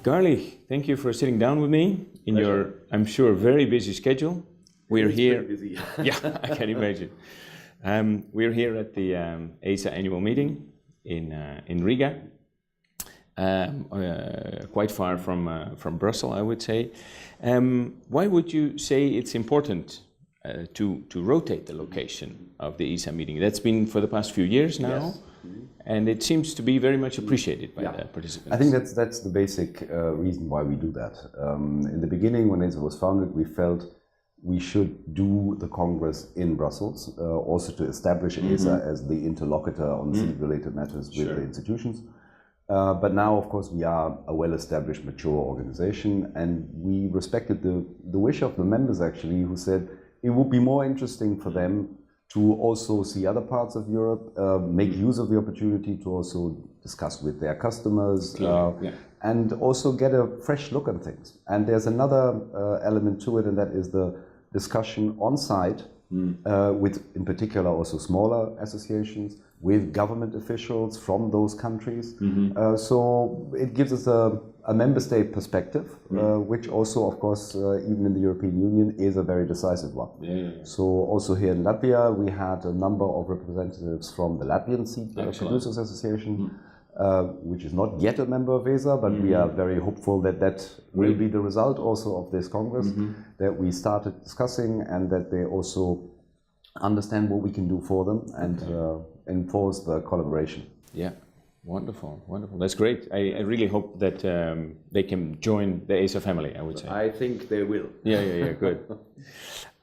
Garlich, thank you for sitting down with me in your, I'm sure, very busy schedule. We're here. Busy. Yeah, I can imagine. We're here at the ESA annual meeting in Riga, quite far from Brussels, I would say. Why would you say it's important to rotate the location of the ESA meeting? That's been for the past few years now. Yes. And it seems to be very much appreciated by the participants. I think that's the basic reason why we do that. In the beginning, when ESA was founded, we felt we should do the Congress in Brussels, also to establish ESA as the interlocutor on civil-related matters with the institutions. But now, of course, we are a well-established, mature organization, and we respected the wish of the members, actually, who said it would be more interesting for them to also see other parts of Europe, make use of the opportunity to also discuss with their customers, and also get a fresh look on things. And there's another element to it, and that is the discussion on site with, in particular, also smaller associations, with government officials from those countries. So it gives us a member state perspective, which also, of course, even in the European Union, is a very decisive one. So also here in Latvia, we had a number of representatives from the Latvian Seed Producers Association, which is not yet a member of ESA, but we are very hopeful that that will be the result also of this Congress, that we started discussing, and that they also understand what we can do for them and enforce the collaboration. Yeah, wonderful, wonderful. That's great. I really hope that they can join the ESA family, I would say. I think they will. Yeah, good.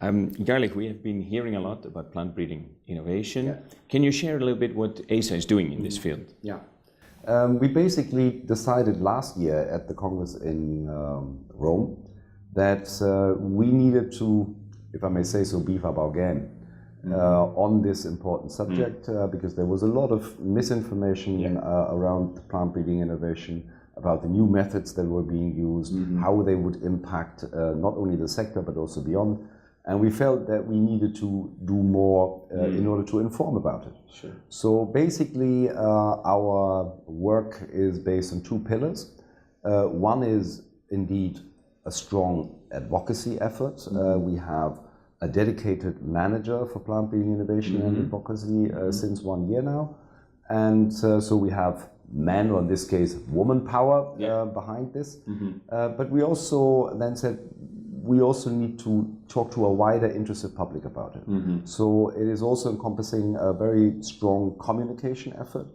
Garlich, we have been hearing a lot about plant breeding innovation. Can you share a little bit what ESA is doing in this field? Yeah. We basically decided last year at the Congress in Rome that we needed to, if I may say so, beef up our game on this important subject because there was a lot of misinformation around plant breeding innovation, about the new methods that were being used, how they would impact not only the sector but also beyond. And we felt that we needed to do more in order to inform about it. Sure. So basically our work is based on two pillars. One is indeed a strong advocacy effort. We have a dedicated manager for plant breeding innovation and advocacy since 1 year now. And so we have man, or in this case woman power behind this. But we also then said we also need to talk to a wider interested public about it. So it is also encompassing a very strong communication effort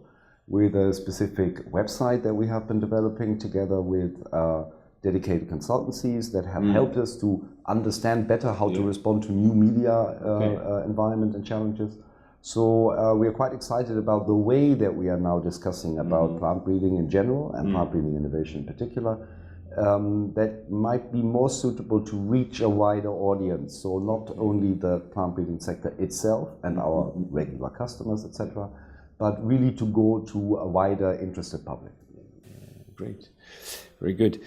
with a specific website that we have been developing together with dedicated consultancies that have helped us to understand better how to respond to new media environment and challenges. So we are quite excited about the way that we are now discussing about plant breeding in general and plant breeding innovation in particular. That might be more suitable to reach a wider audience. So not only the plant breeding sector itself and our regular customers, etc., but really to go to a wider interested public. Great, very good.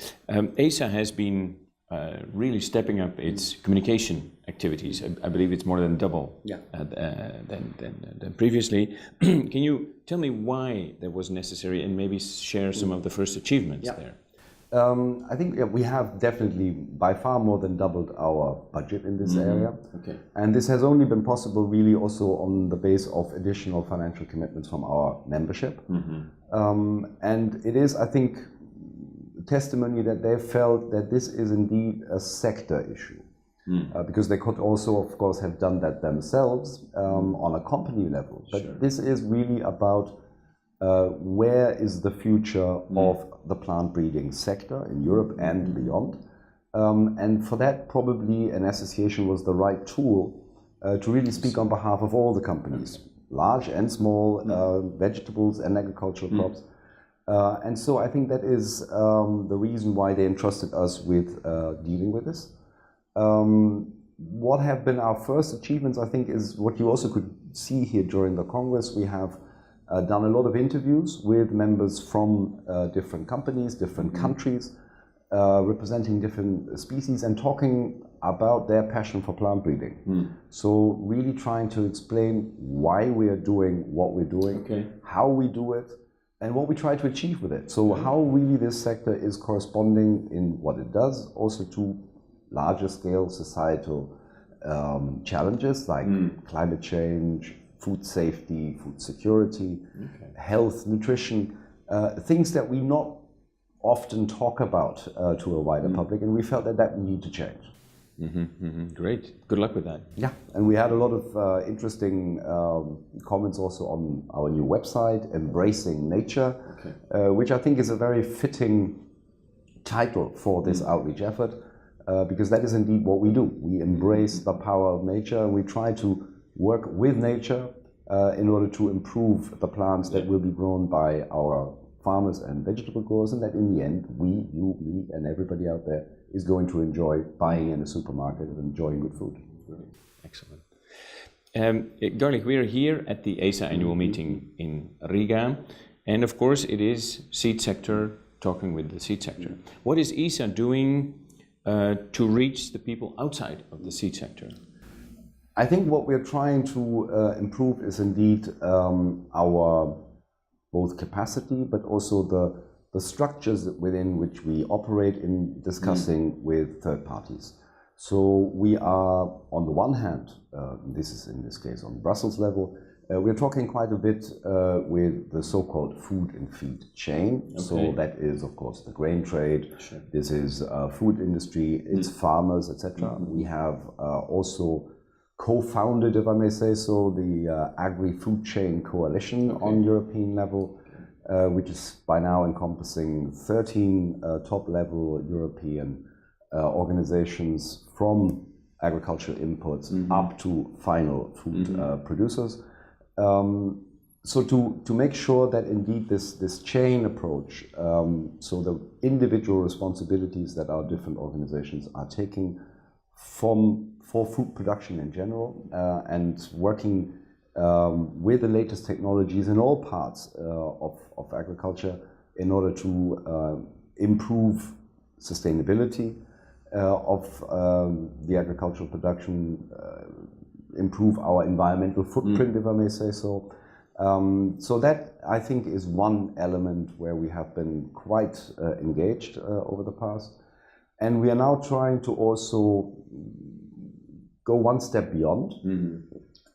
ESA has been really stepping up its communication activities. I believe it's more than double than previously. Can you tell me why that was necessary and maybe share some of the first achievements there? I think we have definitely by far more than doubled our budget in this area. And this has only been possible really also on the base of additional financial commitments from our membership. And it is, I think, testimony that they felt that this is indeed a sector issue. Because they could also, of course, have done that themselves on a company level. But this is really about where is the future of the plant breeding sector in Europe and beyond. And for that, probably an association was the right tool to really speak on behalf of all the companies, large and small, vegetables and agricultural crops. And so I think that is the reason why they entrusted us with dealing with this. What have been our first achievements, I think, is what you also could see here during the Congress. We have done a lot of interviews with members from different companies, different countries, representing different species and talking about their passion for plant breeding. So really trying to explain why we are doing what we're doing, how we do it, and what we try to achieve with it. So how really this sector is corresponding in what it does also to larger scale societal challenges like climate change, food safety, food security, health, nutrition, things that we not often talk about to a wider public, and we felt that we need to change. Great. Good luck with that. Yeah, and we had a lot of interesting comments also on our new website, Embracing Nature, which I think is a very fitting title for this outreach effort, because that is indeed what we do. We embrace the power of nature, and we try to work with nature in order to improve the plants that will be grown by our farmers and vegetable growers, and that in the end, we, you, me, and everybody out there is going to enjoy buying in a supermarket and enjoying good food. Excellent. Garlich, we are here at the ESA annual meeting in Riga, and of course it is seed sector, talking with the seed sector. What is ESA doing to reach the people outside of the seed sector? I think what we're trying to improve is indeed our both capacity, but also the structures within which we operate in discussing with third parties. So we are, on the one hand, this is in this case on Brussels level, we're talking quite a bit with the so-called food and feed chain. So that is, of course, the grain trade. This is food industry, it's farmers, etc. We have also co-founded, if I may say so, the Agri-Food Chain Coalition on European level, which is by now encompassing 13 top-level European organizations from agricultural inputs up to final food producers. So to make sure that indeed this chain approach, so the individual responsibilities that our different organizations are taking for food production in general, and working with the latest technologies in all parts of agriculture in order to improve sustainability of the agricultural production, improve our environmental footprint, if I may say so. So that, I think, is one element where we have been quite engaged over the past. And we are now trying to also go one step beyond.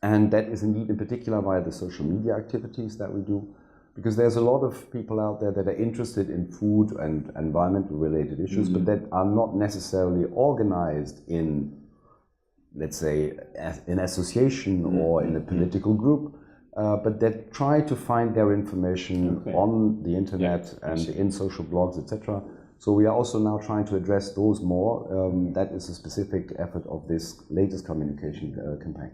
And that is indeed in particular via the social media activities that we do. Because there's a lot of people out there that are interested in food and environmental related issues, but that are not necessarily organized in, let's say, an association or in a political group, but that try to find their information on the internet and in social blogs, etc. So we are also now trying to address those more. That is a specific effort of this latest communication campaign.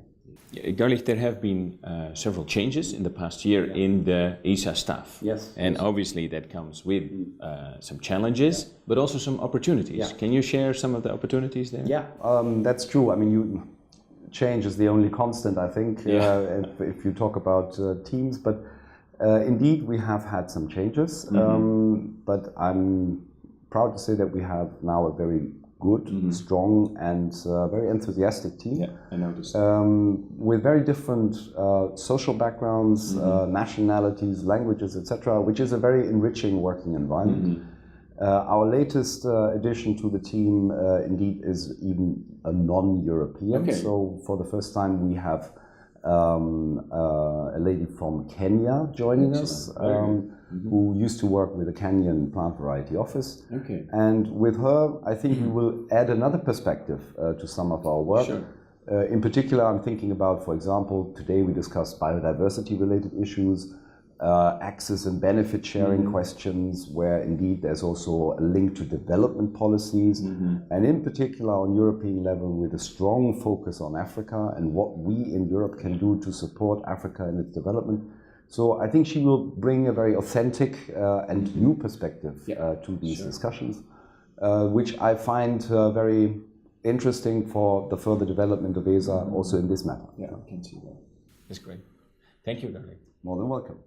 Garlich, there have been several changes in the past year in the ESA staff. Yes. And obviously that comes with some challenges, but also some opportunities. Can you share some of the opportunities there? Yeah, that's true. I mean, change is the only constant, I think, if you talk about teams. But indeed, we have had some changes. But I'm proud to say that we have now a very good, strong, and very enthusiastic team. Yeah, I noticed. With very different social backgrounds, nationalities, languages, etc., which is a very enriching working environment. Our latest addition to the team indeed is even a non-European. So for the first time we have a lady from Kenya joining us, who used to work with the Kenyan Plant Variety Office. And with her, I think we will add another perspective to some of our work. In particular, I'm thinking about, for example, today we discussed biodiversity-related issues, access and benefit sharing questions, where indeed there's also a link to development policies, and in particular on European level with a strong focus on Africa and what we in Europe can do to support Africa in its development. So I think she will bring a very authentic and new perspective to these discussions, which I find very interesting for the further development of ESA also in this matter. Yeah, I can see that. That's great. Thank you, Garlich. More than welcome.